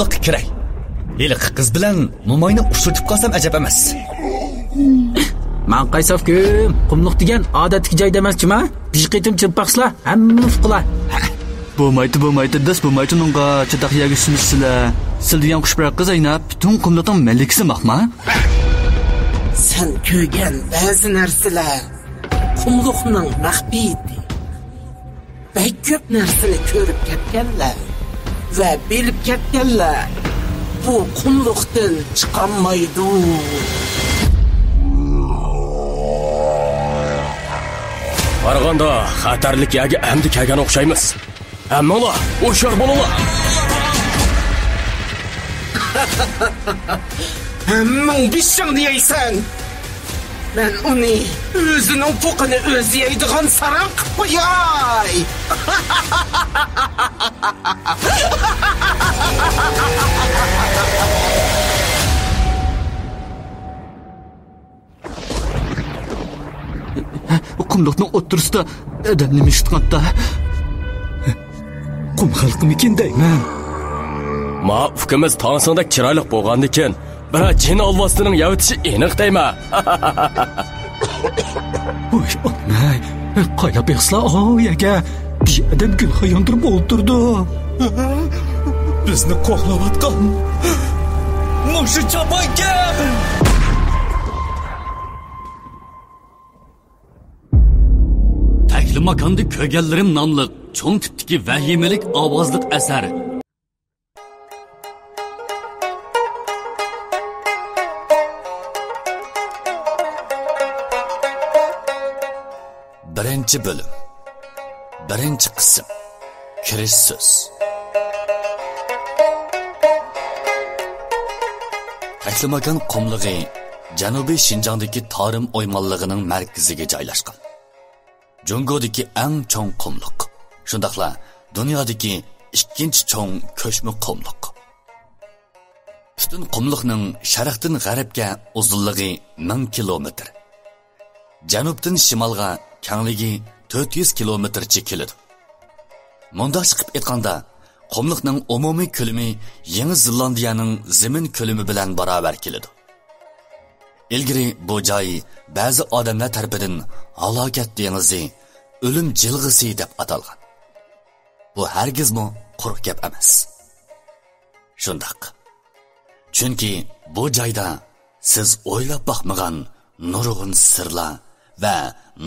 qumliqqa kiray. Heliqi qiz bilan mo'mayni ushlatib qolsam ajab emas. Men qaysof-ku, qumliq degan odatdagi joy emas-chima? Biqitim chirpaqslar, hammani fuqlar. Bo'lmaydi, das bo'lmaydi unga chidaq yerga sunishsizlar. Sil degan qushbiroq qiz aynab, butun qumliqning malikasi maqma. Sen ko'rgan ba'zi narsalar qumliqning maxfiyati. Bek ko'p narsani ko'rib ketganlar va bilib ketganlar bu qumliqdan chiqolmaydi. Qaraganda xatarlik yerga endi kelgan o'xshaymiz. Ammolar, o'shar bolalar. Hammang bishing deysan. Men uni o'zining po'qini o'zi yeydigan saroq qo'yay. Qumliqning o'ttirisida adam nima ishlatqanda? Qum xalqimikin deyman. Ma fikimiz tansingdek chiroyli bo'lgandikan, biroq jin olvosining yavitishi aniq deyma. Voy, onay, qaylab yig'slar oyaga. Bir adam gul xayondirib o'ltirdi. Bizni qo'g'layotgan mushu choponga. Makanda ko'rganlarim nomli cho'ng tipdagi vahimalik ovozliq asari. Birinchi bo'lim. Birinchi qism. Kirish so'z. Taklamakan qumlig'i Janubiy Shinjongdagi Tarim o'ymonlig'ining markaziga joylashgan. Jungodagi eng cho'ng qumliq. Shundaqla dunyodagi ikkinchi cho'ng ko'chma qumliq. Butun qumliqning sharqdan g'arbga uzunligi 1000 kilometr. Janubdan shimolga kengligi 400 kilometrcha keladi. Munda chiqib aytganda, qumliqning umumiy ko'lami Yangi Zelandiyaning zamin ko'lami bilan barobar keladi. Ilgari bu joy ba'zi odamlar tarafidan halokat dengizi, o'lim jilg'isi deb atalgan. Bu hargizmi quruq gap emas. Shundaq. Chunki bu joyda siz o'ylab boqmagan nurg'un sirlar va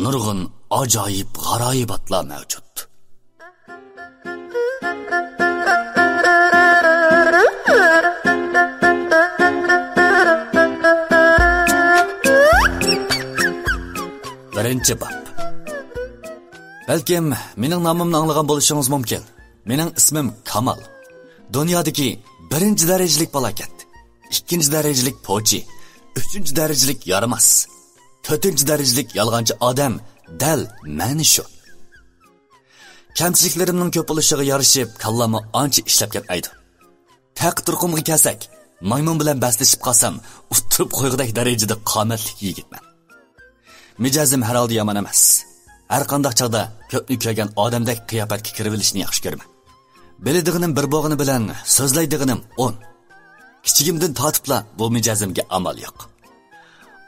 nurg'un ajoyib g'aroyibotlar mavjud. Birinchi bob. Balkim mening nomimni anglagan bo'lishingiz mumkin. Mening ismim Kamal. Dunyodagi birinchi darajalik falokat, ikkinchi darajalik pochi, uchinchi darajalik yaramas, to'rtinchi darajalik yolg'onchi odam dal meni shu. Kamchiliklarimning ko'p bo'lishiga yarashib, kallamni ancha ishlab ketmaydi. Taqdirqumga kelsak, maymun bilan baslashib qolsam, utirib qo'yg'idek darajada qomatli yigitman. Mijozim har holda yomon emas. Har qanday chaqda ko'pni ko'rgan odamdek qiyofatga kirib olishni yaxshi ko'raman. Biladiganim bir bo'g'ini bilan so'zlaydiganim 10. Kichigimdan tortibla bu mijozimga amal yo'q.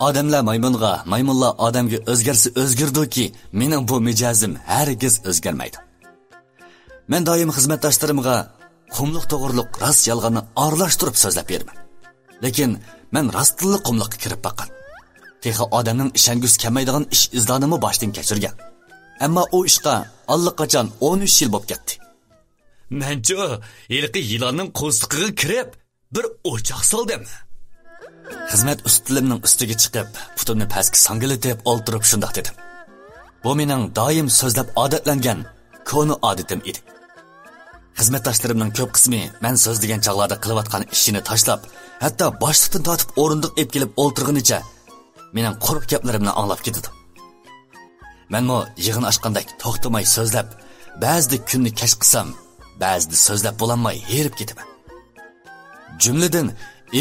Odamlar maymunga, maymunlar odamga o'zgarsa o'zgardi-ki, mening bu mijozim hargiz o'zgarmaydi. Men doim xizmatdoshlarimga qumliq to'g'riliq rost yolg'onni aralashtirib so'zlab beraman. Lekin men rostli qumliqqa kirib boqqan. Texi odamning ishongusi kelmaydigan ish izlanimi boshdan kechirgan. Ammo u ishqa allaqachon 13 yil bo'lib ketdi. Mencho, ilqi yilonning qo'stiqiga kirib, bir o'choq soldim. Xizmat ustilimning ustiga chiqib, putimni pastga sangilatib o'ltirib shundoq dedim. Bu mening doim so'zlab odatlangan koni odatim edi. Xizmatdoshlarimning ko'p qismi men so'zlagan chaqlarda qilayotgan ishini tashlab, hatto boshliqdan tortib o'rindiq olib kelib o'ltirganicha mening quruq gaplarimni anglab ketdi. Menmo yig'in ochgandek to'xtamay so'zlab, ba'zida kunni kash qilsam, ba'zida so'zlab bo'lolmay herib ketaman. Jumladan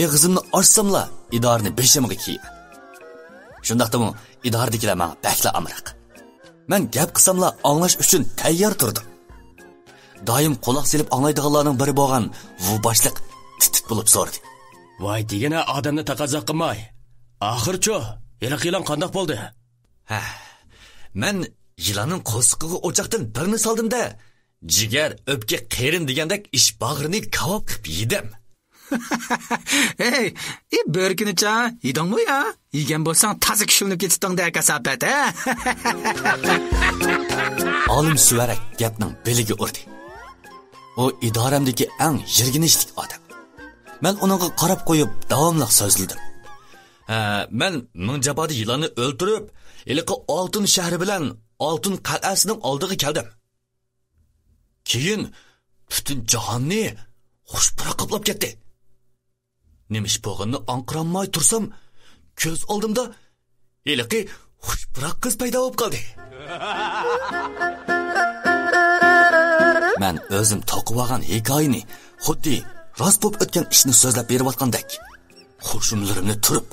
eg'izimni ochsamla idorani beshimga kiyman. Shundaqdimi idoradagilar menga bakla amriq. Men gap qilsamla anglash uchun tayyor turdim. Doim quloq silib anglaydiganlarning biri bo'lgan bu boshliq tit bo'lib so'radi. Voy degana odamni taqozo qilmay. Oxirchi, yilqilan qandoq bo'ldi? Ha, men yilonning qo'sqig'i o'choqdan birini soldim-da, jigar, o'pka, qerin degandek ish bag'rini kavob qilib yedim. Hey, börkinicha, yedingmi ya? Yegan bo'lsang, toza kishilinib ketdingda kasofat, ha? Olim Suvarak gapning beliga urdi. O idoramdagi eng yirginishlik odam. Men uningga qarab qo'yib davomli so'zladim. Men Munjabodi yilonni o'ltirib, iliqi oltin shahri bilan oltin qal'asining oldiga keldim. Keyin butun jahonni xushpara qoplab ketdi. Nemish bo'g'inni anqiramay tursam, ko'z oldimda iliqi xushpara qiz paydo bo'lib qoldi. Men o'zim to'qib olgan hikoyani xuddi rost bo'lib o'tgan ishni so'zlab berib atgandek, xushumlarimni turib,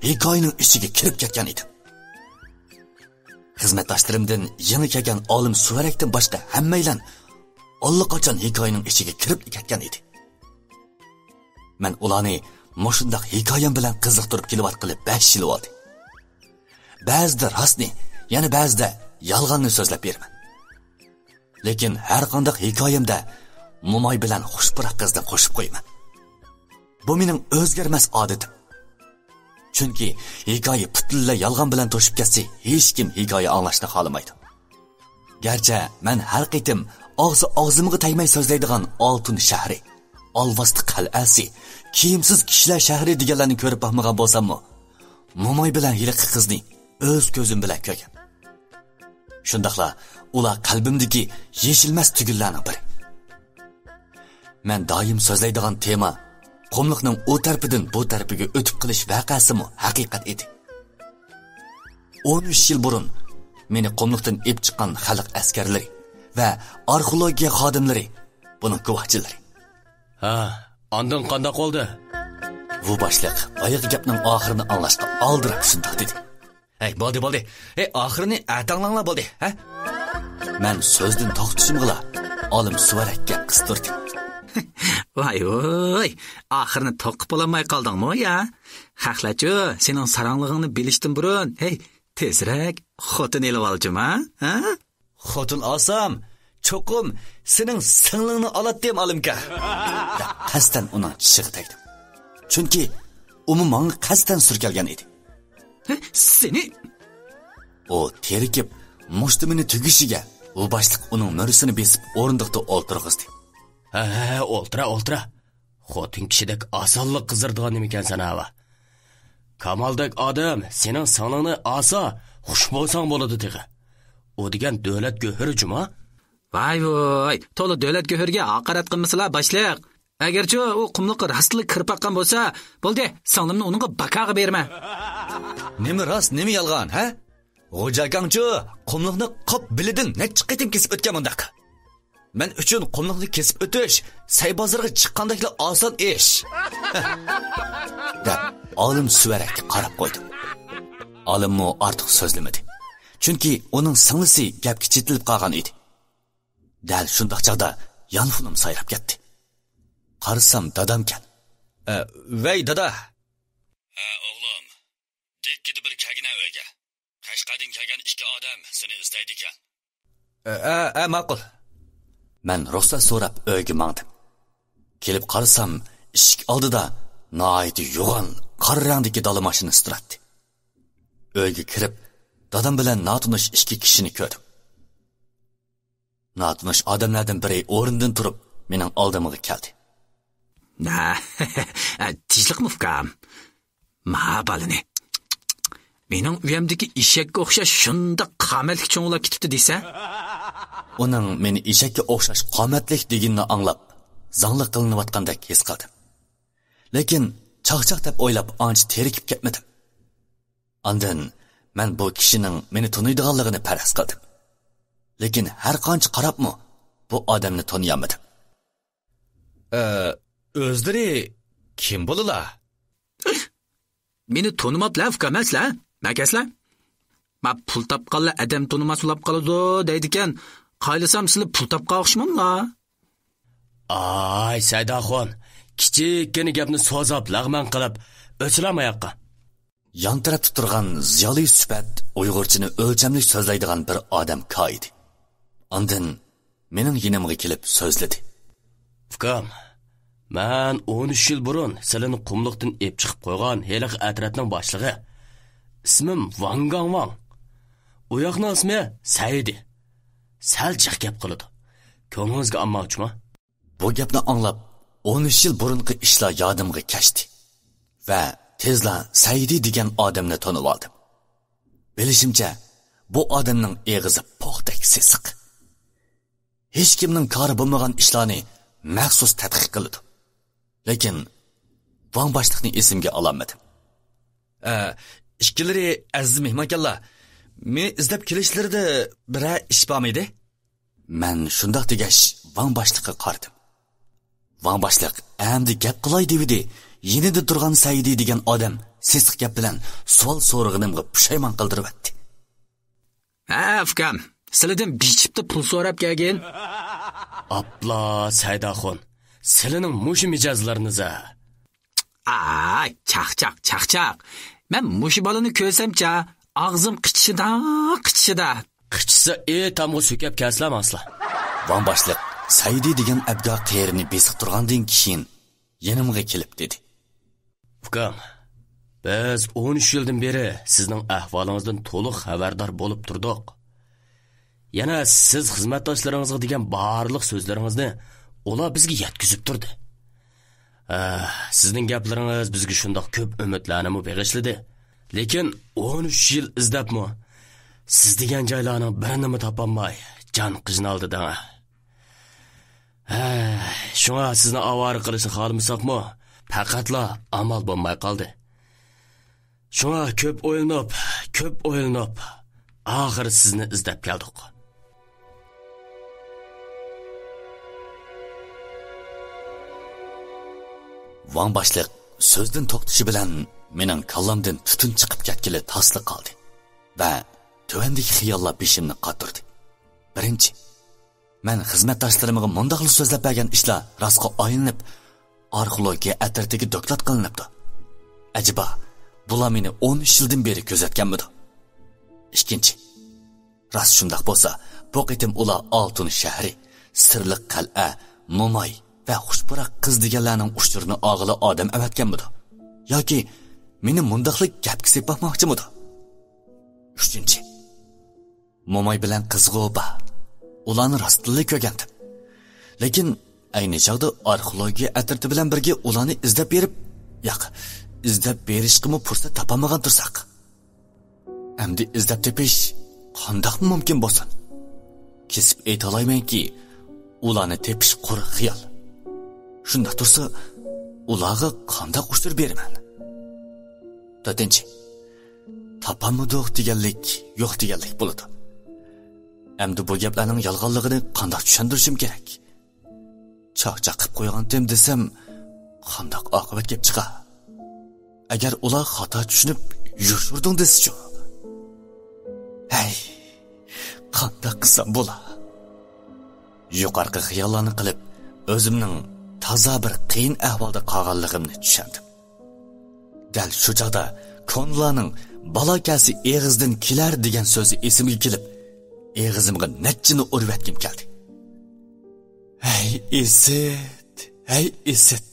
hikoyaning ichiga kirib ketgan edim. Xizmatdoshlarimdan yangi kelgan olim Suvarakdan boshqa hammaylar allaqachon hikoyaning ichiga kirib ketgan edi. Men ularni mushundaq hikoyam bilan qiziqtirib kelayotqili 5 yil bo'ldi. Ba'zida rostni, yana ba'zida yolg'onni so'zlab beraman. Lekin har qanday hikoyamda Mo'moy bilan xushpara qizni qo'shib qo'yaman. Bu mening o'zgarmas odatim. Chunki hikoya butunlay yolg'on bilan to'shib ketsa, hech kim hikoya anglashni xohlamaydi. Garchi men har qitim og'zimga taymay so'zlaydigan oltin shahri, olvasti qal'asi, kiyimsiz kishilar shahri deganlarni ko'rib baxmagan bo'lsam-mu, Mo'moy bilan yiliqi qizni o'z ko'zim bilan ko'rgan. Shundaqla ular qalbimdagi yeshilmas tugullarning biri. Men doim so'zlaydigan tema qumliqning o tarafidan bu tarafiga o'tib qilish voqeasimi haqiqat edi. 13 yil burun meni qumliqdan ep chiqqan xalq askarlari va arxeologiya xodimlari buning guvohchilari. Ha, ondan qanday qoldi? Bu boshliq boyagi gapning oxirini anglashga oldirib shunday dedi. Hey, bo'ldi. Oxirini atanglanglar bo'ldi, ha? Men so'zdan to'xtashimg'ila olim Suvarakka qistirdi. Voy, oxirini to'qib olmay qoldingmi ya? Haqlachu, sening saranglig'ingni bilishdan burun, hey, tezroq xotin elib olchima, ha? Xotin olsam, cho'qim sening singlingni olatdim olimka. Qasdan uning chishiga tegdim. Chunki umuman qasdan surkalgan edi. Seni o terikib mushtimini tugishiga u boshliq uning murisini besib o'rindiqda o'ltirg'izdi. Ha, o'ltira. Xotin kishidek osonlik qizdirdigan nimikan ava. Kamaldek odam sening soningni olsa, xush bo'lsang bo'ladi degan. U degan davlat go'hiri juma. Voy, to'la davlat go'hiriga haqorat qilmaslar boshliq. Agarchi u qumliqqa rostlik kirib oqqan bo'lsa, bo'ldi, sonimni uningga baqaga berma. Nima rost, nima yolg'on, ha? Xo'jakangchi qumliqni qop bilidan necha qitim kesib o'tgan bundaq. Men uchun qumliqni kesib o'tish saybozorga chiqqandagina oson ish. Deb olim Suvarakka qarab qo'ydim. Olimmo ortiq so'zlamadi. Chunki uning singlisi gapga chetilib qolgan edi. Dal shundaq chaqda yonfunim sayrab ketdi. Qarasam dadamkan. Vay dada. Ha o'g'lim. Dekkidi bir kagina o'yga. Qashqadin kelgan ikki odam seni izlaydi ekan. Ma'qul. Men ruxsat so'rab o'yga mangdim. Kelib qarasam, eshik oldida noyati yo'g'on qora rangdagi dala mashinasi turibdi. O'yga kirib, dadam bilan notunish ikki kishini ko'rdim. Notunish odamlardan biri o'rindan turib, mening oldimga keldi. Tizlik mufkam. Ma balini. Mening uyamdagi eshakka o'xshash shunda qomatlik cho'ng'lab ketibdi desa? Uning meni eshakka o'xshash qomatlik deganini anglab, zanglik qilinayotgandek his qildim. Lekin chaqchaq deb o'ylab ancha terikib ketmadim. Ondan men bu kishining meni taniydiganligini faraz qildim. Lekin har qancha qarabmi, bu odamni taniyolmadim. O'zlari kim bo'lalar? Meni tanimablar fkamaslar, makaslar. Ma pul topqanlar adam tanimas ulab qoladi deydigan, qaylasam sizlar pul topqa o'xshamanlar. Ay, Saydaxon, kichikkina gapni so'zab lag'man qilib o'chiramayoqqa. Yan tarafda turgan ziyoli suhbat Uyg'urchani o'lchamli so'zlaydigan bir odam ko'ydi. Ondan mening yinimga kelib so'zladi. Ukam, men 13 yil burun sizlarni qumliqdan ep chiqib qo'ygan heliq atratning boshlig'i. İsmim Wang Gangwang. U yoqning ismi Saidi. Sal jiq gap qiladi. Ko'nglingizga olmoqchimi? Bu gapni anglab 13 yil burungi ishlar yodimga kechdi va tezla Saidi degan odamni tanib oldim. Bilishimcha, bu odamning eg'izi po'xdak sesiq. Hech kimning kori bo'lmagan ishlarni maxsus tadqiq qiladi. Lekin Wang boshliqni esimga ololmadim. İşkilleri aziz mehmonlar, men izlab kelishlarida bira ish bormaydi? Men shundoq degash Wang boshliqqa qaradim. Wang boshliq endi gap qilay devdi. Yenida turgan Saidi degan odam sesiq gap bilan savol so'rag'inimga pushaymon qildirib o'tdi. Ukam, sizlardan bichibda pul so'rab kelgan. Abla Saydaxon, sizlarning mushu mijozlaringiz-a? Chaq. Men mushu bolani ko'rsamcha, og'zim qichishida. Qichisa tamg'i so'kab kaslam asla. Wang boshliq Saidi degan abgo qerini besiq turgandan keyin yanimga kelib dedi. Ukam, biz 13 yildan beri sizning ahvolingizdan to'liq xabardor bo'lib turdik. Yana siz xizmatdoshlaringizga degan barliq so'zlaringizni ular bizga yetkazib turdi. Sizning gaplaringiz bizga shundoq ko'p umidlarni bag'ishladi. Lekin 13 yil izdabmi, siz degan joylarning birini topolmay jon qiynaldi-da. Shunga sizni avara qilishni xohlamasaqmi, faqatla amal bo'lmay qoldi. Shunga ko'p o'ylanib, oxiri sizni izdab keldik. Wang boshliq so'zdan to'xtashi bilan mening kallamdan tutun chiqib ketgili tasli qoldi va tuvandagi xiyollar beshimni qotirdi. Birinchi, men xizmatdoshlarimga mundaqli so'zlab bergan ishlar rostga o'yinib, arxeologiya atratiga doklad qilinibdi. Ajiba, bular meni 13 yildan beri kuzatganmidi? Ikkinchi, rost shundoq bo'lsa, bu qitim ular Oltin shahri, sirli qal'a, Mo'may va xushpurak qiz deganlarning ushturini og'ili odam avatganmidi? Yoki meni mundaqlik gapga sepmoqchimidi? Uchinchi, Mo'may bilan qizg'o'ba ularni rostli ko'rgandim. Lekin ayni chog'da arxeologiya atrati bilan birga ularni izlab berishga fursat topamagan tursak, endi izlab tepish qandoq mumkin bo'lsin? Kesib aytalaymanki, ularni tepish qur xiyol. Shunda tursa, ularga qandoq ushtir beraman? To'rtinchi, topamadoq deganlik yo'q deganlik bo'ladi. Endi bu gaplarning yolg'onligini qandoq tushuntirishim kerak? Chaqchaq qilib qo'ygandim desam, qandoq oqibat kelib chiqar? Agar ular xato tushunib yushurding desichu. Hey, qandoq qilsam bo'lar? Yuqorqi xiyollarni qilib, o'zimning toza bir qiyin ahvolda qolganligimni tushundim. Dal shu chaqda konlarning balokasi eg'izdan kelar degan so'zi esimga kelib, eg'izimga natchini urvatgim keldi. Hey Isit.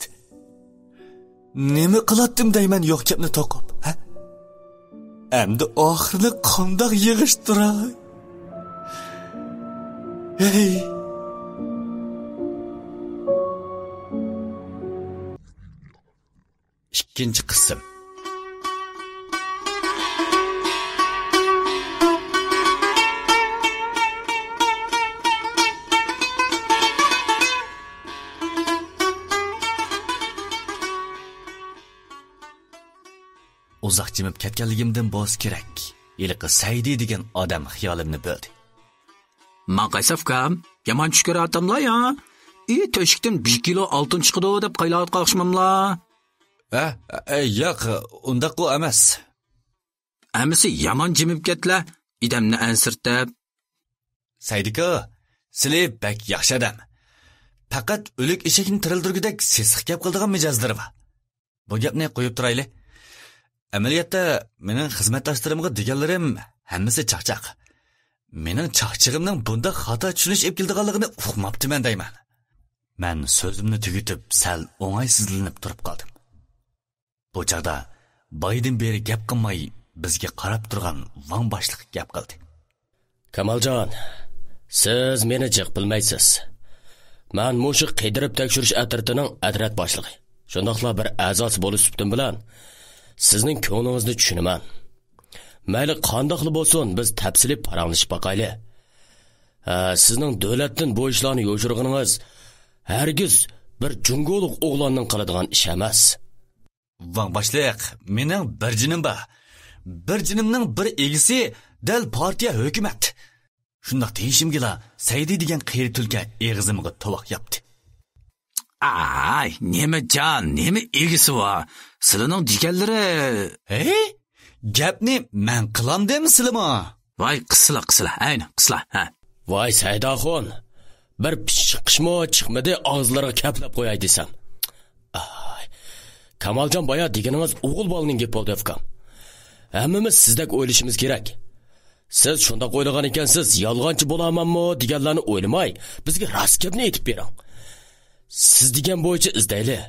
Nima qilatdim deyman yo'q gapni to'qib, ha? Endi oxirini qandoq yig'ishtiray? Hey. İkinci qism. Uzoq jimib ketganligimdan bo'z kerak. Yiliqi Saidi degan odam xiyolimni bo'ldi. Men qaysafkam, yomon tush ko'ratamlar ya. To'shikdan 1 kilo oltin chiqdi deb qaylayot qolishmamlar. Yo'q, undaq emas. Amisi yomon jimib ketla, idamni ansirtab. Saidika, sizlar bak yaxshi odam. faqat o'lik eshakni tirildirgudek sesiq gap qildigan mijozlari bor. Bu gapni qo'yib turayli. Amaliyotda mening xizmatdoshlarimga deganlarim hammasi chaqchaq. Mening chaqchig'imning bunda xato tushunish olib kelganligini uqmabdiman deyman. Men so'zimni tugitib sal o'ng'aysizlanib turib qoldim. Bu chaqda boydan beri gap qilmay bizga qarab turgan Van boshliq gap qildi. Kamoljon, siz meni jiq bilmaysiz. Men mushu qidirib tekshirish atratining atrat boshlig'i. Shundoqla bir a'zosi bo'lishibdim bilan sizning ko'nglingizni tushunaman. Mayli qandoqli bo'lsin, biz tafsili paranglashib boqayli. Sizning davlatdan bu ishlarni yo'shirganingiz hargiz bir junguluq o'g'lonning qiladigan ish emas. Van boshliq, mening bir jinim bor. Bir jinimning bir egisi dal partiya hukumat. Shundoq deyishimgila Saydi degan qiyri tulka eg'izimga tovoq yapti. Ay, nima jon, nima egisi var? Sizlarning jigarlari. Hey, gapni men qilam demisizmi? Voy, qisla, ayni, qisla, ha. Voy Saydaxon, bir chiqishmo chiqmadi og'izlariga kaplab qo'yay desam. Ay, Kamoljon boya deganimiz o'g'il bolaning gap bo'ldi afkam. Hammamiz sizdek o'ylashimiz kerak. Siz shunda o'ylagan ekansiz, yolg'onchi bo'lamanmi deganlarni o'ylamay, bizga rost gapni aytib bering. Siz degan bo'yicha izdayli.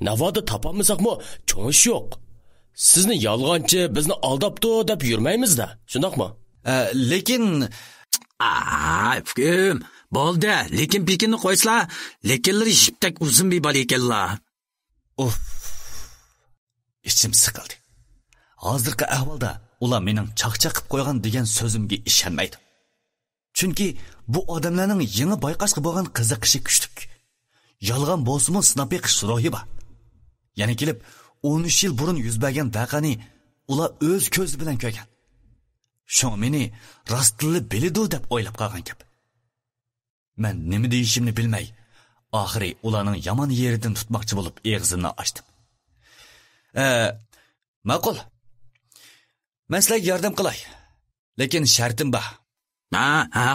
Navoda topolmasaqmi, cho'nish yo'q. Sizni yolg'onchi, bizni aldabdi deb yurmaymiz-da. Shundaqmi? Lekin Fukum, bo'ldi. Lekin bekinni qo'yslar, lekinlar shiptak uzun bir bola ekanlar. Ichim siqildi. Hozirgi ahvolda ular mening chaqchaqib qo'ygan degan so'zimga ishonmaydi. Chunki bu odamlarning yangi bayqashga bo'lgan qiziqishi kuchli. Yolg'on bo'lsa-mu sinab beqish ro'yi bor. Yana kelib 13 yil burun yuz bergan vaqani ular o'z ko'zi bilan ko'rgan. Sho'ng meni rostli bilidu deb o'ylab qolgan gap. Men nima deyishimni bilmay, oxiri ularning yomon yeridan tutmoqchi bo'lib eg'zimni ochdim. Ma'qul. Men sizlarga yordam qilay. Lekin shartim bor.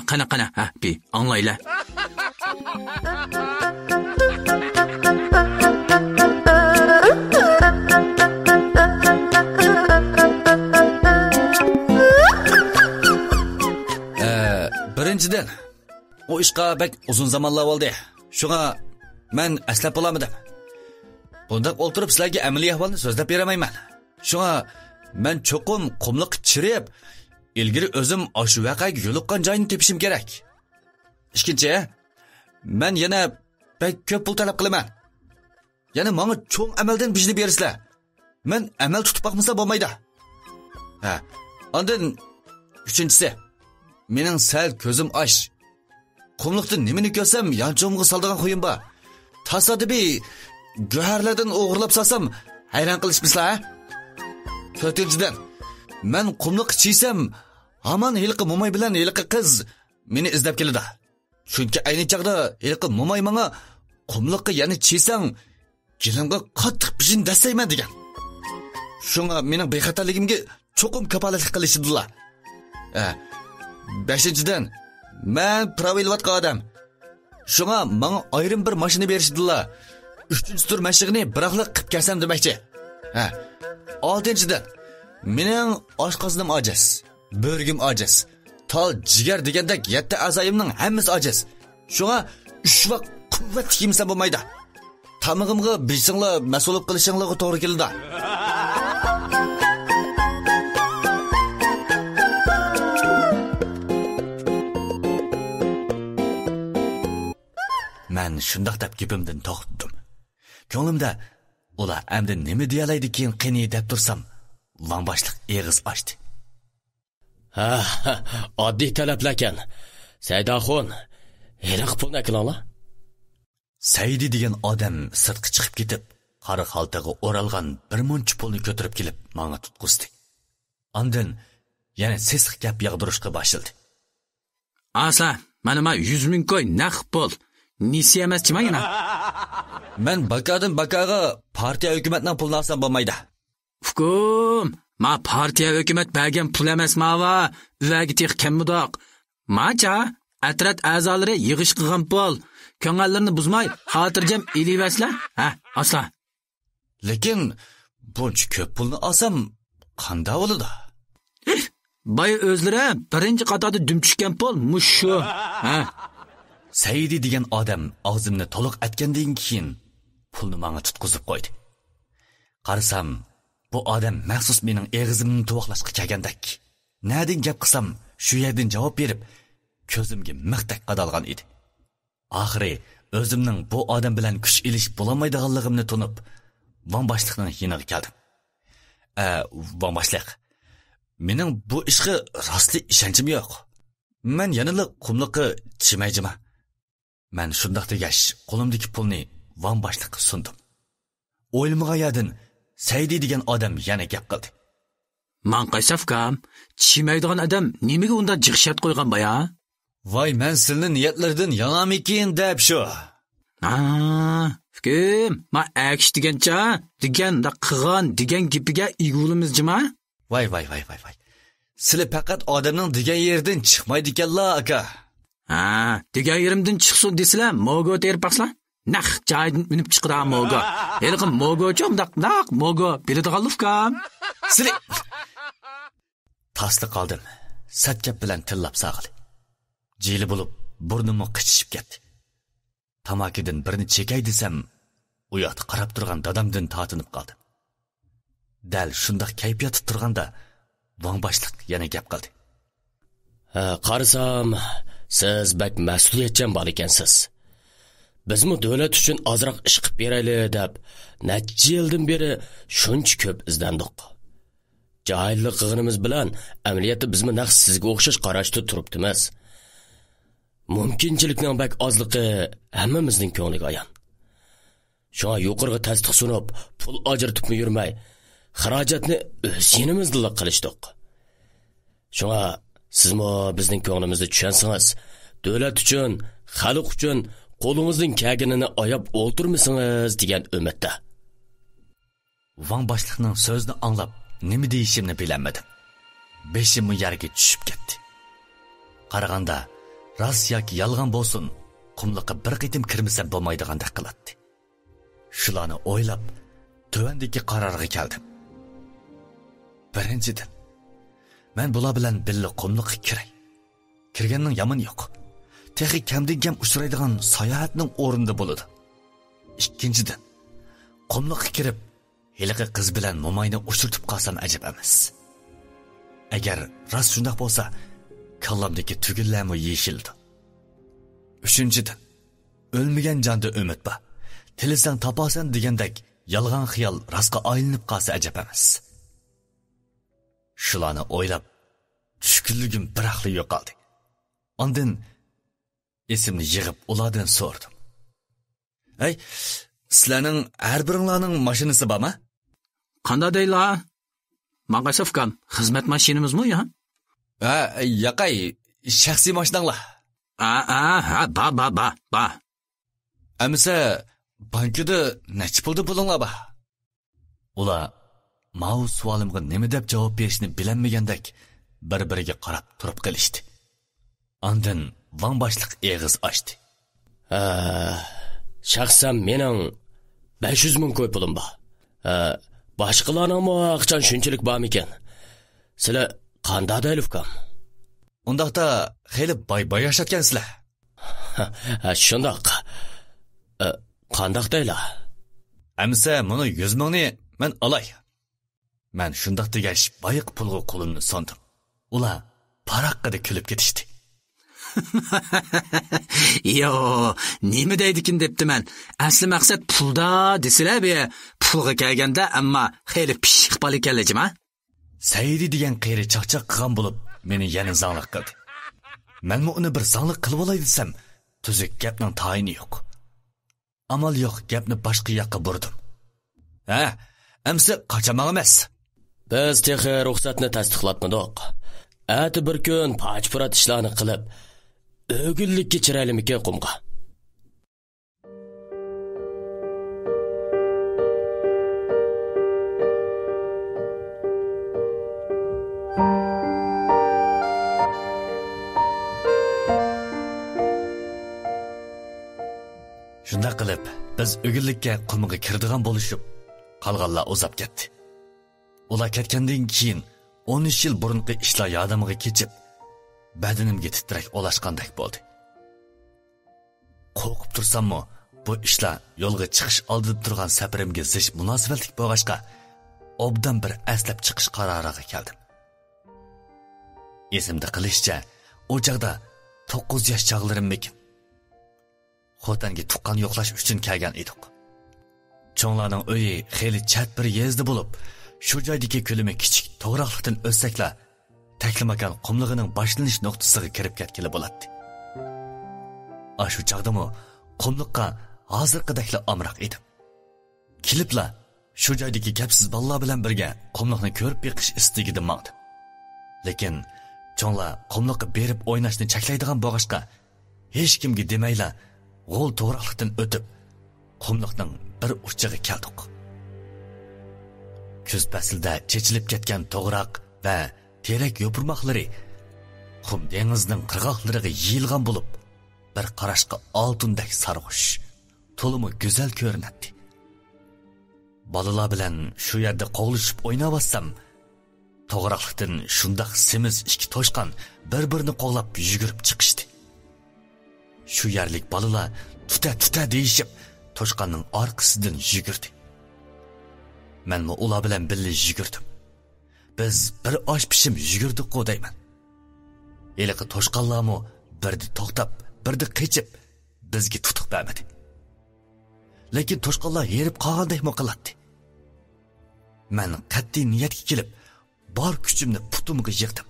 Qana, bi, anglaylar. Birinchidan, o ishqa bak uzun zamonlar bo'ldi. Shunga men aslab bo'lamadim. Bundaq o'ltirib sizlarga amaliy ahvolni so'zlab beramayman. Shunga men cho'qim qumliq chirib, ilgari o'zim oshu vaqaga yo'liqqan joyni tepishim kerak. Ikkinchi, men yana bak ko'p pul talab qilaman. Yana menga cho'ng amaldan bijni bersizlar. Men amal tutib boqmasa bo'lmaydi. Ondan uchinchisi, mening sal ko'zim osh. Qumliqda nimani ko'rsam, yanchomga soldigan qo'yim bor. Tasodifiy go'harlardan o'g'irlab solsam, hayron qilishmisizlar? To'rtinchidan, men qumliq chiysam, hamon yilqi mo'may bilan yilqi qiz meni izlab keladi. Chunki ayni chaqda yilqi mo'may menga qumliqqa yana chiysang, jilimga qattiq bijin dasayman degan. Shunga mening bexatarligimga cho'qim kapolatlik qilishdilar. Beshinchidan, men pravilvatqa odam. Shunga menga ayrim bir mashina berishdilar. 3-tur mashig'ini biroqlik qilib kelsam demoqchi. Oltinchidan, mening oshqoznim ojiz, bo'rgim ojiz. Tol jigar degandek 7 a'zoyimning hammasi ojiz. Shunga 3 vaqt quvvat yemsam bo'lmaydi. Tamig'imga bilsinglar, mas'ullik qilishinglarga to'g'ri keladi. Men shundoq deb gapimdan to'xtadim. Ko'nglimda ular endi nima deyalaydi keyin qani deb tursam, Van boshliq eg'iz ochdi. Oddiy talablar ekan. Saydaxon, hiliq pulni qilinglar. Saydi degan odam sirtqa chiqib ketib, qora xaltaga o'ralgan bir muncha pulni ko'tarib kelib, menga tutqizdi. Ondan yana sesiq gap yog'dirishga boshladi. Asa, mana 100 ming ko'y naqd pul. Nisi emaschi mana? Men bakadan bakaga partiya hukumatning pulini olsam bo'lmaydi. Fukum, ma partiya hukumat bergan pul emas mava, uvaga teq kammudoq. Macha, atrat a'zolari yig'ish qilgan pul, ko'ngillarni buzmay, xotirjam elivaslar. Ha, asla. Lekin buncha ko'p pulni olsam, qanday bo'ladi? Boy o'zlari birinchi qatorda dum tushgan pul mushu. Ha. Saidi degan odam og'zimni to'liq atgandan keyin pulni menga tutqizib qo'ydi. Qarasam, bu odam maxsus mening eg'izimni to'voqlashga kelgandek. Nadin gap qilsam, shu yerdan javob berib, ko'zimga mixtak qadalgan edi. Oxiri o'zimning bu odam bilan kuch ilish bo'lmaydiganligimni tunib, van boshliqning yiniga keldim. Van boshliq, mening bu ishga rostli ishonchim yo'q. Men yanada qumliqqa chimayjima. Men shundoq degash, qo'limdagi pulni van boshliqqa sundim. O'ylamagan yerdan Saidi degan odam yana gap qildi. Man qaysafkam, chimaydigan odam nimaga unda jiqshat qo'ygan boya? Voy, men sizning niyatlardan yanamikin deb shu. Fikrim, ma akish degancha, deganda qilgan degan gapiga igulimiz jima? Voy. Sizlar faqat odamning degan yerdan chiqmaydi ekanlar, aka. Degan yerimdan chiqsin desizlar, mogo terpaqslar. Naq joydan minib chiqira mogo. Elqim mogochum daq mogo biladiganlikam. Sizlar tasli qoldim. Satgap bilan tillab saqli. Jeli bo'lib, burnimni qichishib ketdi. Tamakidan birini chekay desam, u yoqda qarab turgan dadamdan tortinib qoldim. Dal shundoq kayfiyatda turganda van boshliq yana gap qildi. Qarasam, siz bak mas'uliyatchan bor ekansiz. Bizmi davlat uchun ozroq ish qilib beraylik deb, necha yildan beri shuncha ko'p izdandik. Jahillik qilganimiz bilan amaliyotda bizmi naq sizga o'xshash qarashda turibdimiz. Mumkinchilikning bak ozligi hammamizning ko'ngliga ayon. Shuna yuqorga tasdiq sunib, pul ajratib yurmay, xarajatni o'z yinimizda qilishdik. Shuna sizmi bizning ko'nglimizni tushunsangiz, davlat uchun, xalq uchun qo'lingizning kaginini oyab o'ltirmisingiz degan umidda. Van boshliqning so'zini anglab, nima deyishimni bilmadim. Beshim yerga tushib ketdi. Qaraganda rost yoki yolg'on bo'lsin, qumliqqa bir qitim kirmasam bo'lmaydigandek qiladi. Shularni o'ylab, tuvandagi qarorga keldim. Birinchidan, men bular bilan birga qumliqqa kiray. Kirganning yomoni yo'q. Texi kamdan kam uchraydigan sayohatning o'rnida bo'ladi. Ikkinchidan, qumliqqa kirib, heliqi qiz bilan momayni uchirtib qolsam ajab emas. Agar rost shunday bo'lsa, kallamdagi tugillarmi yeshildi. Uchinchidan, o'lmagan jonda umid bor. Tilisang topasan degandek yolg'on xiyol rostga aylanib qolsa ajab emas. Shularni o'ylab, tushkunligim bir aqli yo'qoldi. Ondan esimni yig'ib ulardan so'rdim. Sizlarning har biringlarning mashinasi bormi? Qanday deylar? Maqasafkam, xizmat mashinamizmi ya? Yo'qay, shaxsiy mashinanglar. Ba. Amsa bankida necha pulda pulinglar bor? Ular mau savolimga nima deb javob berishni bilolmagandek bir-biriga qarab turib qolishdi. Ondan van boshliq eg'iz ochdi. Shaxsan mening 500 ming ko'y pulim bor. Boshqalarning aqchan shunchalik bormi ekan? Sizlar qanday deylikam? Undaqda xeyli boy yashayotgansizlar. Shundoq. Qandoq deylar? Amsa buni 100 mingni men olay. Men shundoq degash boyiq pulga qo'limni sondim. Ular paraqqa kulib ketishdi. Yo, nima deydikin debdiman. Asli maqsad pulda desizlar be, pulga kelganda ammo xeyli pishiq bol ekanligim-a? Saidi degan qiyri chaqchaq qilgan bo'lib, meni yana zanglik qildi. Men uni bir zanglik qilib olay desam, tuzuk gapning tayini yo'q. Amal yo'q, gapni boshqa yoqqa burdim. Amsa qachamoq emas. Biz texi ruxsatni tasdiqlatmadik. Ati bir kun pachpurat ishlarni qilib, o'gillik kechiraylikmi qumga. Shunda qilib, biz o'gillikka qumga kirdigan bo'lishib, qolganlar uzab ketdi. Ular ketgandan keyin 13 yil burunqi ishlar yodimga kechib, badanimga titrak olashqandek bo'ldi. Qo'rqib tursam-mu, bu ishlar yo'lga chiqish oldida turgan safarimga zich munosabatlik bo'lg'achqa, obdan bir aslab chiqish qaroriga keldim. Esimda qilishcha, o chaqda 9 yosh chog'larimmikin. Xotanga tuqqan yo'qlash uchun kelgan edik. Cho'nglarning uyi xeyli chat bir yezdi bo'lib, shu joydagi ko'lami kichik to'g'riqlikdan o'tsaklar, taklimakan qumlig'ining boshlanish nuqtasiga kirib ketgili bo'ladi. Shu chaqdami qumliqqa hozirqidakla amroq edim. Kilipla shu joydagi gapsiz bolalar bilan birga qumliqni ko'rib beqish istigida maqdim. Lekin cho'nglar qumliqqa berib o'ynashni cheklaydigan bo'g'ashqa, hech kimga demayla g'ol to'g'riqlikdan o'tib, qumliqning bir uchiga keldik. Kuz faslida chechilib ketgan to'g'riq va terak yo'pirmoqlari qum dengizning qirg'oqlariga yeyilgan bo'lib, bir qarashqa oltindek sarg'ish, to'limi go'zal ko'rinadi. Bolalar bilan shu yerda qo'g'lishib o'ynavassam, to'g'riqlikdan shundoq semiz ikki toshqan bir-birini qo'g'lab yugurib chiqishdi. Shu yerlik bolalar tuta deyishib, toshqanning orqasidan yugurdi. Menmi ular bilan birga yugurdim. Biz bir osh pishim yugurdik-ku deyman. Eliqi toshqanlarmi birdi to'xtab, birdi qechib bizga tutuq bermadi. Lekin toshqanlar yerib qolgandek qiladi. Men qat'iy niyatga kelib, bor kuchimni putumga yig'dim.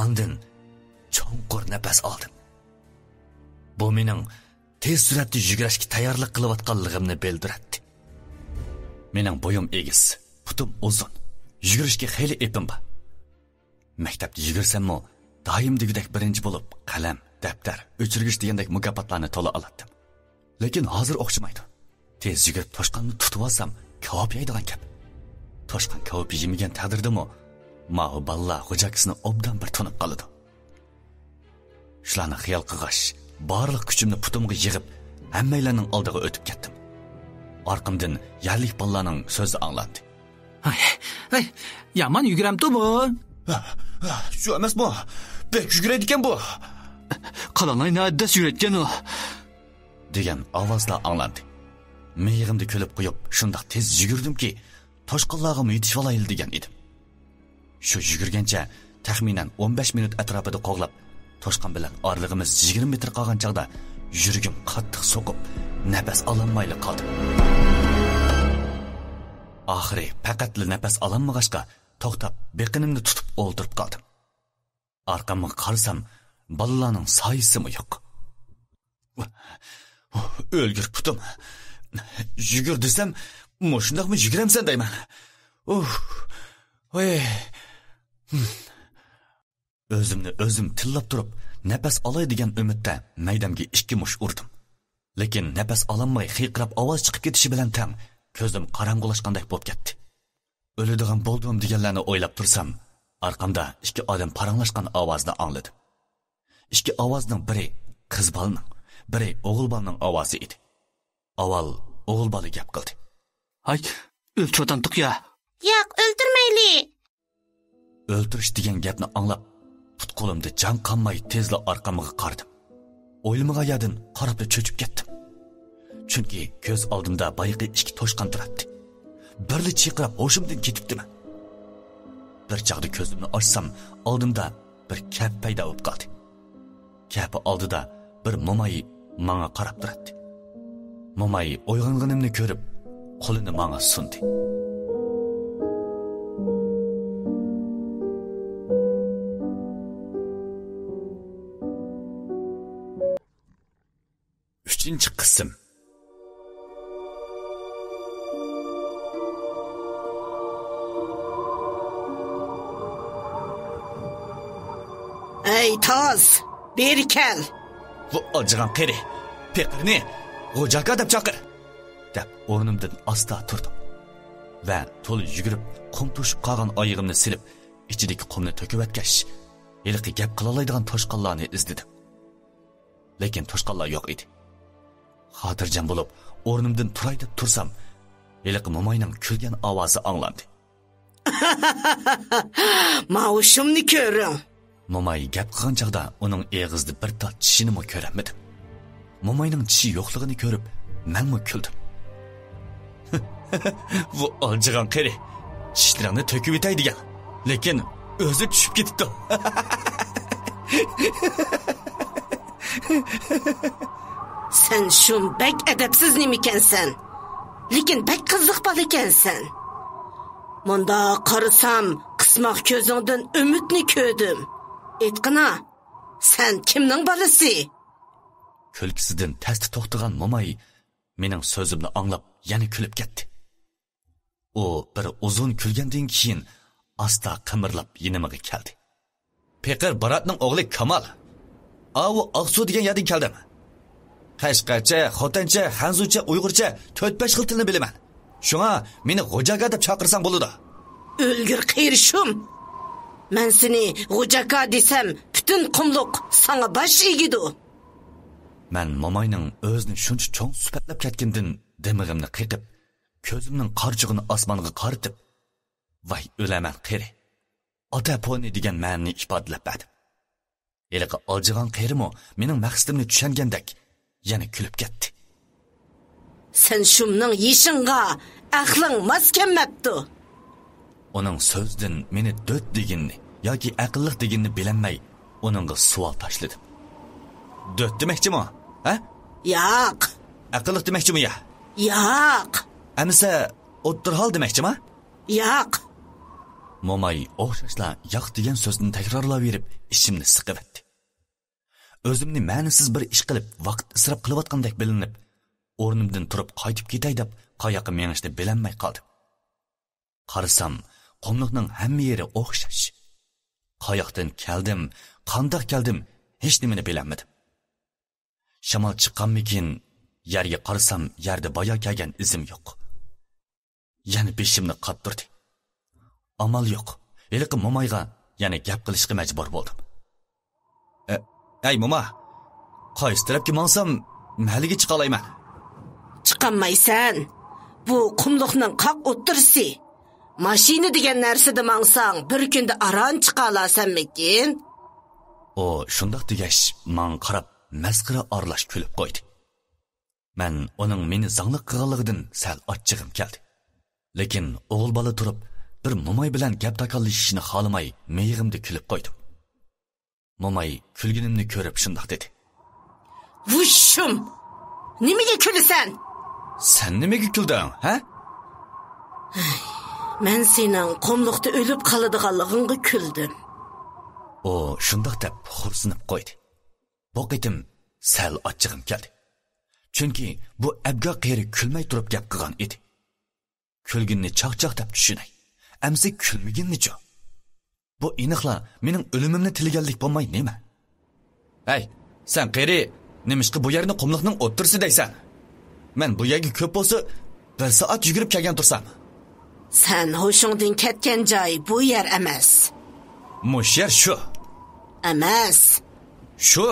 Ondan cho'nqur nafas oldim. Bu mening tez suratda yugurishga tayyorlik qilayotganligimni bildiradi. Mening bo'yim egiz, putum uzun. Yugurishga xeyli epim bor. Maktabda yugursam-mu, doimdagidek birinchi bo'lib qalam, daftar, o'chirgich degandek mukofotlarni to'la oladim. Lekin hozir o'xshamaydi. Tez yugurib toshqanni tutib olsam, kavob yeydigan gap. Toshqan kavob yemagan taqdirdami, mahu balla xo'jakisini obdan bir tunib qoladi. Shularni xiyol qilg'ash, barliq kuchimni putumga yig'ib, hammalarning oldiga o'tib ketdim. Orqamdan yerlik bolalarning so'zi anglandi. Ay, yomon yuguramdi bu. Shu emasmi? Bek yuguradi ekan bu. Qalangay nada yurayotgan u degan ovozlar anglandi. Miyig'imda kulib qo'yib, shundoq tez yugurdimki, toshqinlarga yetishib olayil degan edim. Shu yugurgancha taxminan 15 minut atrofida qo'g'lab, toshqin bilan oralig'imiz 20 metr qolgan chaqda yuragim qattiq so'qib, nafas ololmayli qoldim. Oxiri faqatli nafas ololmag'achqa to'xtab, beqinimni tutib o'ldirib qoldim. Orqamga qarasam, bolalarning soyisimi yo'q. O'lgir putum. Yugur desam, shundaqmi yuguramsan deyman. O'zimni o'zim tillab turib, nafas olay degan umidda maydamga 2 mush urdim. Lekin nafas ololmay xiqrab ovoz chiqib ketishi bilan tam ko'zim qorong'ulashgandek bo'lib ketdi. O'ladigan bo'ldim deganlarni o'ylab tursam, orqamda 2 odam paranglashgan ovozni angladim. 2 ovozning biri qiz bolaning, biri o'g'il bolaning ovozi edi. Avval o'g'il bola gap qildi. Hay, o'ltirotdik ya. Yo'q, o'ltirmayli. O'ltirish degan gapni anglab, put-qo'limda jon qonmay tezla orqamga qardim. O'ylamag'ayadan qarab cho'chib ketdim. Chunki ko'z oldimda bayiqi 2 toshqan turardi. Birli chiqib hoshimdan ketibdiman. Bir chaqda ko'zimni ochsam, oldimda bir kap paydo bo'lib qoldi. Kapi oldida bir mo'may menga qarab turardi. Mo'may uyg'onganimni ko'rib, qo'lini menga sundi. Uchinchi qism. Ey toz, beri kel. Bu ojigan qeri, peqirni Xo'jaka deb chaqir. Deb o'rnimdan asta turdim. Va to'la yugurib, qum to'shib qolgan oyog'imni silib, ichidagi qumni to'kib o'tgash, yilqi gap qila oladigan toshqinlarni izladim. Lekin toshqinlar yo'q edi. Xotirjam bo'lib, o'rnimdan turay deb tursam, eliq momayning kulgan ovozi anglandi. Mavshumni ko'ring. Momay gap qilgan chaqda uning eg'izida bir tot tishini mo ko'ramadim. Momayning tishi yo'qligini ko'rib, menmi kuldim. Bu oljigan qari. Tishlarini to'kib etay degan. Lekin o'zi tushib ketdi. Sen shum bek adabsiz nima ekansan? Lekin bek qiziq bola ekansan. Munda qarasam, qismoq ko'zingdan umidni ko'rdim. Aytqina, sen kimning bolasi? Kulkisidan tasti to'xtagan Momay mening so'zimni anglab, yana kulib ketdi. U bir uzun kulgandan keyin asta qimirlab yinimiga keldi. Peqir Baratning o'g'li Kamal. Avu Aqsu degan yerdan keldim. Qashqarcha, xotancha, hanzucha, uyg'urcha 4-5 xil tilni bilaman. Shunga meni G'ojaga deb chaqirsang bo'ladi. O'lgir qirishim. Men seni G'ojaga desam, butun qumluq sana bosh egidi. Men Momayning o'zini shuncha cho'ng sifatlab ketgandan demig'imni qiqib, ko'zimning qarchig'ini osmonga qaritib, "Voy, o'laman qiri. Ota poni" degan ma'noni ifodalab berdim. Eliqa oljigan qirimo mening maqsadimni tushungandek yana kulib ketdi. Sen shumning yeshinga aqling mos kelmabdi. Uning so'zdan meni do't deganni yoki aqlliq deganni bilamay, uningga savol tashladim. Do't demoqchimi? Ha? Yo'q. Aqlliq demoqchimi ya? Yo'q. Amsa o'ttirhol demoqchimi? Yo'q. Momay o'xshashla yo'q degan so'zni takrorlab berib, ishimni siqib etdi. O'zimni ma'nisiz bir ish qilib, vaqt isrof qilayotgandek bilinib, o'rnimdan turib qaytib ketay deb qayoqqa menishni bilamay qoldim. Qarasam, qumliqning hamma yeri o'xshash. Qayoqdan keldim, qandoq keldim, hech nimani bilamadim. Shamol chiqqanmikin, yerga qarasam, yerda boya kelgan izim yo'q. Yana beshimni qattirdi. Amal yo'q. Eliqi Momayga yana gap qilishga majbur bo'ldim. Ey Moma, qaysi tarafga mansam, mahaliga chiqa olayman. Chiqolmaysan. Bu qumluqning qoq o'ttirisi. Mashina degan narsada mansang, bir kunda aran chiqa olasanmikin? O shundoq degash, men qarab masxara aralash kulib qo'ydi. Men uning meni zangliq qilganligidan sal ochchig'im keldi. Lekin o'g'il bola turib, bir Momay bilan gap takollashishni xohlamay, meyig'imda kulib qo'ydim. Momay kulganimni ko'rib shundoq dedi. Vushum! Nimaga kulasan? Sen nimaga kulding, ha? Men sening qumluqda o'lib qoladiganligingga kuldim. O shundoq deb xursinib qo'ydi. Bu qitim sal ochchig'im keldi. Chunki bu abga qeri kulmay turib gap qilgan edi. Kulginni chaqchaq deb tushunay. Amsi kulmaginni-chi? Bu aniqla mening o'limimni tilganlik bo'lmay nima? Hey, sen qeri, nimishqi bu yerni qumliqning o'ttirsi deysan? Men bu yerga ko'p bo'lsa 1 soat yugurib kelgan tursam. Sen hoshingdan ketgan joy bu yer emas. Mush yer shu. Emas. Shu.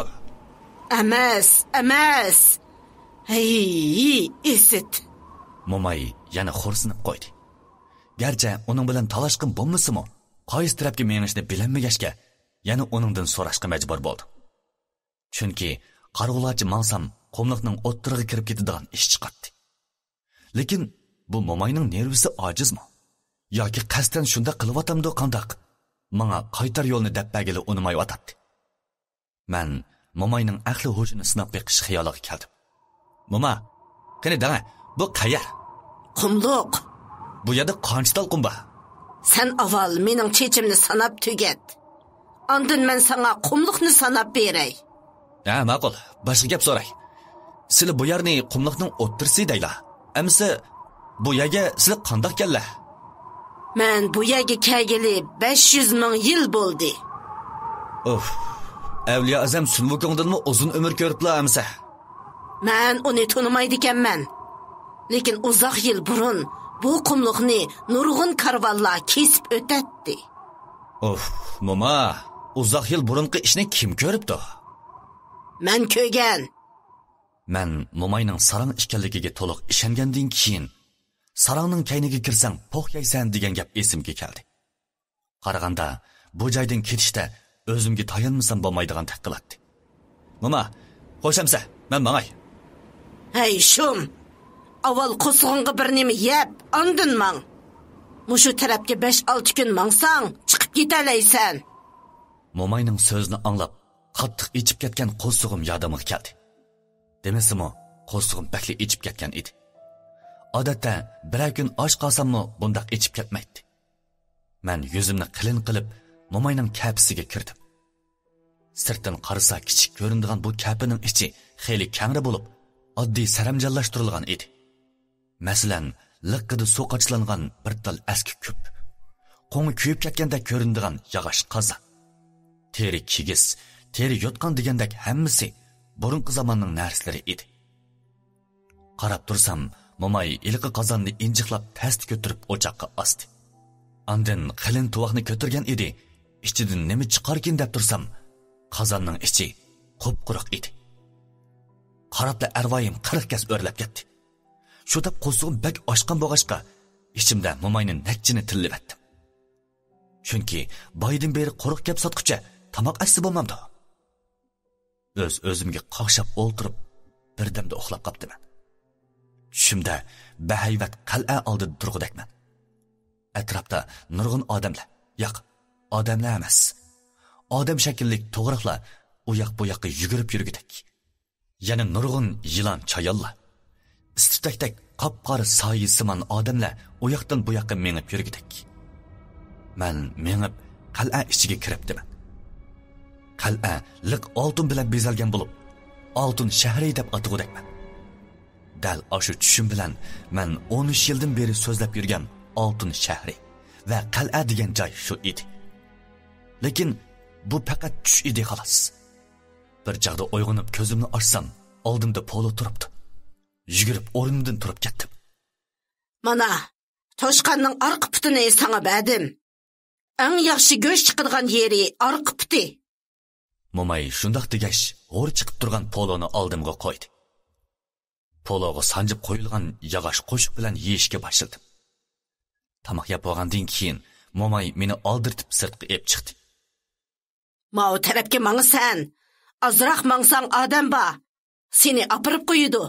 Emas. Hey, esit. Momay yana xursinib qo'ydi. Garchi uning bilan talashqim bo'lmasimi, qaysi tarafga menishni bilinmagashga, yana uningdan so'rashga majbur bo'ldim. Chunki qarg'ularchi mansam qumliqning o'ttirig'iga kirib ketadigan ish chiqardi. Lekin bu Momayning nervisi ojizmi? Yoki qasdan shunda qilyapamdi qandoq? Menga qaytar yo'lni dabbagili unimay o'tadi. Men Momayning aqli ho'shini sinab beqish xayoliga keldim. Moma, qani dana, bu qayer? Qumluq. Bu yerda qancha tal qum bor? Sen avval mening chechimni sanab tugat. Ondan men sana qumluqni sanab beray. Ha, ma'qul. Boshqa gap so'ray. Sizlar bu yerni qumluqning o'ttirsi deylar. Amsa bu yerga sizlar qandoq kellar? Men bu yerga kelgili 500 ming yil bo'ldi. Of. Avliyo Azam Sulvukongdanmi uzun umr ko'riblar amsa? Men uni tanimaydi ekanman. Lekin uzoq yil burun bu qumluqni nurg'un karvonlar kesib o'tadi. Of, Moma, uzoq yil burunqi ishni kim ko'ribdi? Men ko'rgan. Men momayning sarang ekanligiga to'liq ishongandan keyin sarangning kayniga kirsang po'q yeysan degan gap esimga keldi. Qaraganda bu joydan ketishda o'zimga tayanmasam bo'lmaydigan taqqilatdi. Mama, qo'shamsa, men mangay. Hey shum, avval qo'sg'onga bir nima yeb, andin mang. Mushu tarafga 5-6 kun mangsang, chiqib ketalaysan. Momayning so'zini anglab, qattiq ichib ketgan qo'sg'im yodimga keldi. Demasimi, qo'sg'im bakli ichib ketgan edi. Odatda bir kun osh qolsammi bundaq ichib ketmaydi. Men yuzimni qilin qilib, momayning kapisiga kirdim. Sirtdan qarasa kichik ko'rinadigan bu kapining ichi xeyli kangri bo'lib, oddiy saramjallashtirilgan edi. Masalan, liqqida suv qochlangan bir tal eski ko'p, qo'ngi kuyib ketganda ko'rinadigan yog'och qozon, teri kigis, teri yotgan degandek hammasi burunqi zamonning narsalari edi. Qarab tursam, momay ilqi qozonni injiqlab past ko'tarib o'choqqa osdi. Andin qalin tuvoqni ko'targan edi. Ichidan nima chiqarkin deb tursam, qozonning ichi qop-quruq edi. Qarabda arvoyim 40 gas o'rlab ketdi. Shu deb qo'sug'im bak oshqan bo'g'ashqa, ichimda momayning nakchini tillib etdim. Chunki boydan beri quruq gap sotqucha tamoq asli bo'lmamdi. O'zimga qoqshab o'ltirib, birdamda uxlab qopdiman. Tushimda bahayvat qal'a oldida turg'udakman. Atrofda nurg'un odamlar, yo'q, odamlar emas. Odam shakllik to'g'riqlar u yoq bu yoqqa yugurib yurgudak. Yana nurg'un yilon chayollar. Istitakdak qop-qora soyisimon odamlar u yoqdan bu yoqqa mengib yurgudak. Men mengib qal'a ichiga kiribdiman. Qal'a liq oltin bilan bezalgan bo'lib, oltin shahri deb atagudakman. Dal oshu tushum bilan men 13 yildan beri so'zlab yurgan oltin shahri va qal'a degan joy shu edi. Lekin bu faqat tush edi xolos. Bir chaqda uyg'onib ko'zimni ochsam, oldimda polo turibdi. Yugurib o'rnimdan turib ketdim. Mana, toshqanning orqa putini sana berdim. Eng yaxshi go'sht chiqadigan yeri orqa puti. Momay shundoq degash, g'o'r chiqib turgan poloni oldimga qo'ydi. Pologa sanjib qo'yilgan yog'och qo'shiq bilan yeyishga boshladim. Tamoq yeb olgandan keyin momay meni oldirtib sirtga ep chiqdi. Mao tarafga mangsan, azroq mangsang odam ba, seni apirib qo'yidi.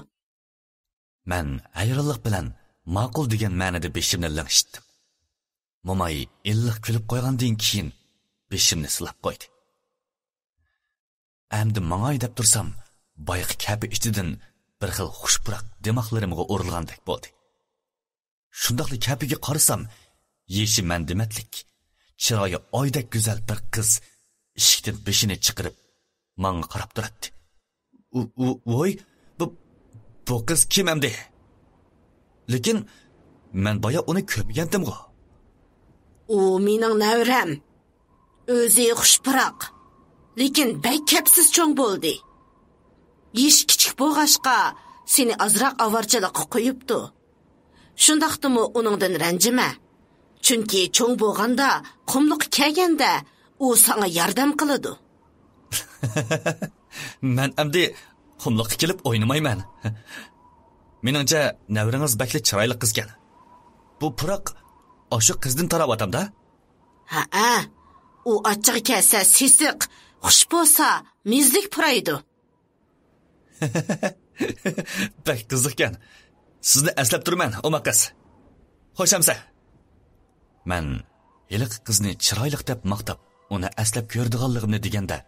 Men hayronlik bilan ma'qul degan ma'noda beshimni langshitdim. Momay illiq kulib qo'ygandan keyin beshimni silab qo'ydi. Amdi mangay deb tursam, boyqi kabi ichidan bir xil xushpurak demoqlarimga urilgandek bo'ldi. Shundoqli kapiga qarasam, yeshi mandimatlik, chiroyi oydek go'zal bir qiz eshikdan beshini chiqarib menga qarab turadi. Voy, bu qiz kim endi? Lekin men boya uni ko'rmagandim-ku. U mening navram. O'zi xushpurak, lekin bek kapsiz cho'ng bo'ldi. Yesh kichik bo'g'ashqa seni azroq avarchilikqa qo'yibdi. Shundaqdimi uningdan ranjima. Chunki cho'ng bo'lganda, qumliq kelganda u sana yordam qiladi. Men endi qumliqqa kelib o'ynamayman. Meningcha navringiz bakli chiroyli qizgan. Bu puroq o'sha qizdan tarab otamda? Ha, u ochiq kelsa sisiq, xush bo'lsa, mizlik puraydi. Bak qiziqgan. Sizni aslab turman, o'maqiz. Xo'shamsa. Men iliq qizni chiroyli deb maqtab, uni aslab ko'rdiganligimni deganda,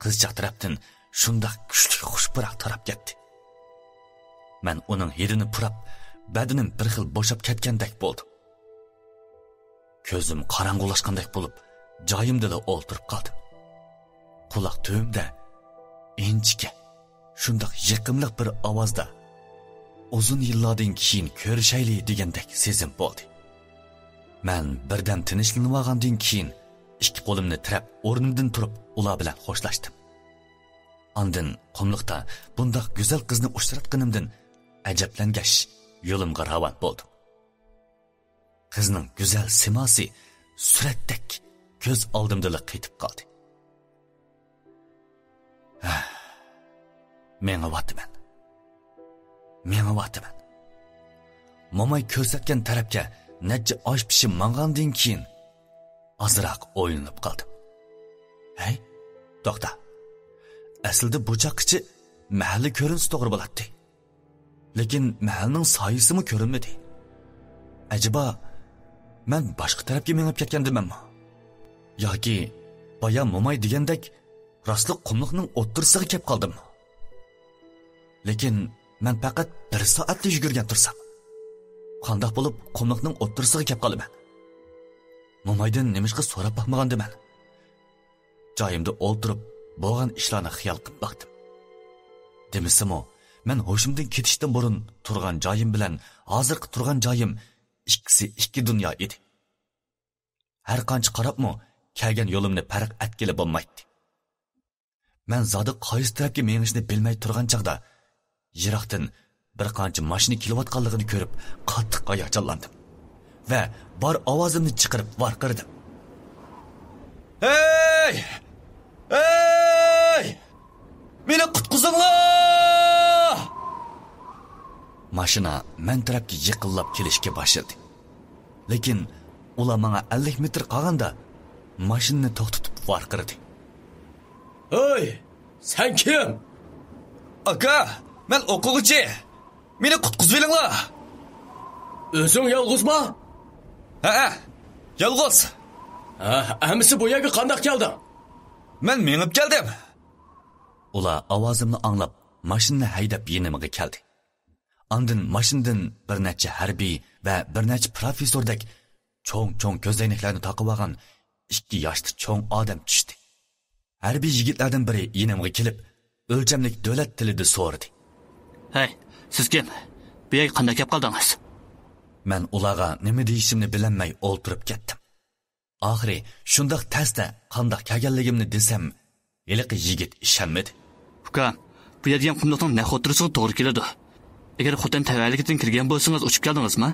qizcha tarafdan shundoq kuchli xushpuroq tarab ketdi. Men uning hidini purab, badanim bir xil bo'shab ketgandek bo'ldi. Ko'zim qorong'ulashgandek bo'lib, joyimda o'ltirib qoldim. Quloq tubimda inchika, shundoq yiqimliq bir ovozda uzun yillardan keyin ko'rishayli degandek sezim bo'ldi. Men birdan tinchlanib olgandan keyin ikki qo'limni tirab o'rnimdan turib ular bilan xo'shlashdim. Andin qumliqda bundoq go'zal qizni uchratganimdan ajablangach yo'limga ravon bo'ldim. Qizning go'zal simosi suratdek ko'z oldimda qaytib qoldi. Menga vatman. mengayapman. Momay ko'rsatgan tarafga necha osh pishib mangandan keyin ozroq o'ylanib qoldim. Hey, to'xta. Aslida bu chaqqichi mahalli ko'rinsa to'g'ri bo'ladi. Lekin mahalning soyisimi ko'rinmadi. Acaba men boshqa tarafga mengib ketgandimanmi? Yoki boya momay degandek rostli qumliqning o'ttirisiga kelib qoldimmi? Lekin men faqat 1 soatda yugurgan tursam, qandoq bo'lib qumliqning o'ttirisiga kelib qolaman? Momaydan nimishqa so'rab baxmagandiman. Joyimda o'ltirib, bo'lgan ishlarni xiyol qilib baxdim. Demisimi, men hoshimdan ketishdan burun turgan joyim bilan hozirgi turgan joyim ikkisi ikki dunyo edi. Har qancha qarabmi, kelgan yo'limni farq etgili bo'lmaydi. Men zodi qaysi tarafga mengishni bilmay turgan chaqda yiroqdan bir qancha mashina kelayotganligini ko'rib, qattiq hayajonlandim va bor ovozimni chiqarib varqirdim. Hey! Hey! Meni qutqizinglar! Mashina men tarafga yiqilib kelishga boshladi. Lekin ular menga 50 metr qolganda mashinani to'xtatib varqirdi. Hey! Sen kim? Aka, men o'quvchi. Meni qutqizib olinglar. O'zing yolg'izmi? Ha, yolg'iz. Amisi bu yerga qanday kelding? Men mengib keldim. Ular ovozimni anglab, mashinani haydab yenimga keldi. Andin mashindan bir necha harbiy va bir necha professordek cho'ng ko'zoynaklarni taqib olgan 2 yoshli cho'ng odam tushdi. Harbiy yigitlardan biri yenimga kelib, o'lchamlik davlat tilida so'radi. Hey, siz kim? Bu yerga qanday kelib qoldingiz? Men ularga nima deyishimni bilmay o'ltirib ketdim. Oxiri shundoq tasda qanday kelganligimni desam, eliqi yigit ishonmadi. Ukam, bu yerga qumliqning naxotirisiga to'g'ri keladi. Agar xotin tavalligidan kirgan bo'lsangiz uchib keldingizmi?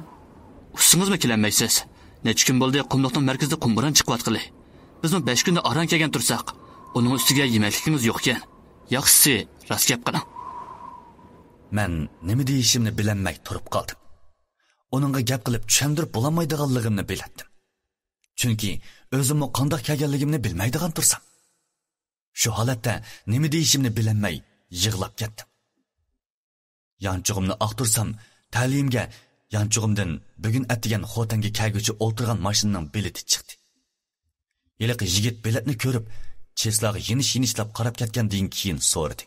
Usingizmi kelanmaysiz? Necha kun bo'ldi qumliqning markazida qumburan chiqyotgili. Bizmi 5 kunda aran kelgan tursak, uning ustiga yemakligimiz yo'q ekan. Yaxshisi, rost gap qiling. Men nima deyishimni bilmay turib qoldim. Onunga gap qilib tushundirib bo'lmaydiganligimni bilardim. Chunki o'zimni qanday kelganligimni bilmaydigan tursam. Shu holatda nima deyishimni bilmay yig'lab ketdim. Yanchug'imni aqtirsam, ta'limga yanchug'imdan bugun atigan xotanga kelguchi o'ltirgan mashinaning bileti chiqdi. Yiliqi yigit biletni ko'rib, cheslag'i yinish-yinishlab qarab ketgandan keyin so'radi.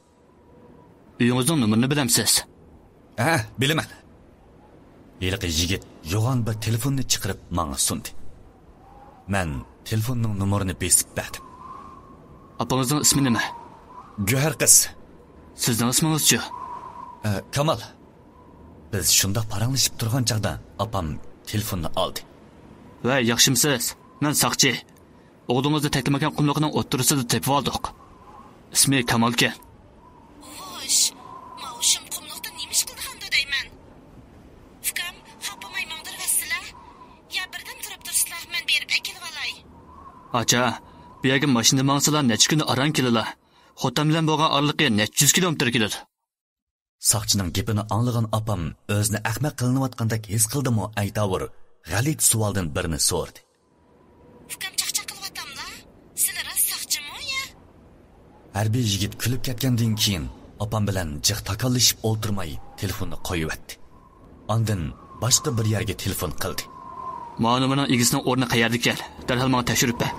Uyingizning nomerini bilamsiz? Ha, bilaman. Yiliqi yigit yo'g'on bir telefonni chiqarib menga sundi. Men telefonning nomerini besib berdim. Apangizning ismi nima? Guhar qiz. Sizning ismingiz-chi? Kamal. Biz shunda paranglashib turgan chaqda opam telefonni oldi. Voy, yaxshimisiz? Men saqchi. O'g'lingizni taklimakan qumliqning o'ttirisida tepib oldik. Ismi Kamal ekan. Xo'sh, mavshum qumliqda nimish qilganda deyman. Ukam, xapamay mangdirasizlar. Ya birdan turib tursizlar, men berib akilib olay. Acha, bu yerga mashina mangsalar necha kun aran keladilar. Xotam bilan bo'lgan orliqi necha 100 kilometr keladi. Saqchining gapini anglagan opam o'zini ahmoq qilinayotgandek his qildimi aytavur. G'alit savoldan birini so'radi. Ukam chaqchaq qilyaptamlar. Sizlar rost saqchimi-ya? Harbiy yigit kulib ketgandan keyin opam bilan jiq takallashib o'ltirmay telefonni qo'yibdi. Ondan boshqa bir yerga telefon qildi. Ma'lumaning egisining o'rni qayerda ekan? Darhol menga tekshirib ber.